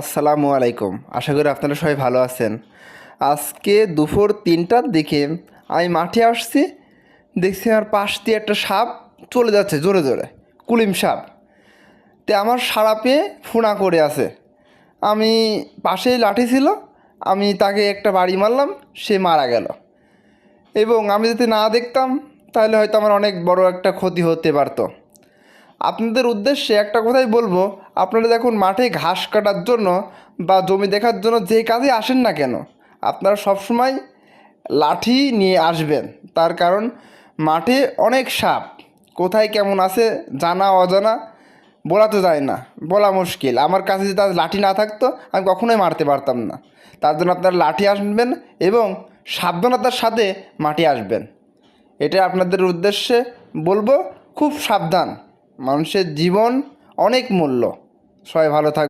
আসসালামু আলাইকুম। আশা করি আপনারা সবাই ভালো আছেন। আজকে দুপুর ৩টার দিকে আমি মাঠে আসছি, দেখছি আমার পাশ দিয়ে একটা সাপ চলে যাচ্ছে জোরে জোরে, কুলিম সাপ। আমার সাড়া পেয়ে ফোনা করে আছে। আমি পাশেই লাঠি ছিল, আমি তাকে একটা বাড়ি মারলাম, সে মারা গেল। এবং আমি যদি না দেখতাম তাহলে হয়তো আমার অনেক বড় একটা ক্ষতি হতে পারতো। আপনাদের উদ্দেশ্যে একটা কথাই বলবো, আপনারা দেখুন মাঠে ঘাস কাটার জন্য বা জমি দেখার জন্য যে কাজে আসেন না কেন, আপনারা সবসময় লাঠি নিয়ে আসবেন। তার কারণ মাঠে অনেক সাপ কোথায় কেমন আছে জানা অজানা বলা তো যায় না, বলা মুশকিল। আমার কাছে যদি তার লাঠি না থাকতো আমি কখনোই মারতে পারতাম না। তার জন্য আপনারা লাঠি আনবেন এবং সাবধানতার সাথে মাঠে আসবেন। এটা আপনাদের উদ্দেশ্যে বলবো, খুব সাবধান। মানুষের জীবন অনেক মূল্য। সবাই ভালো থাক।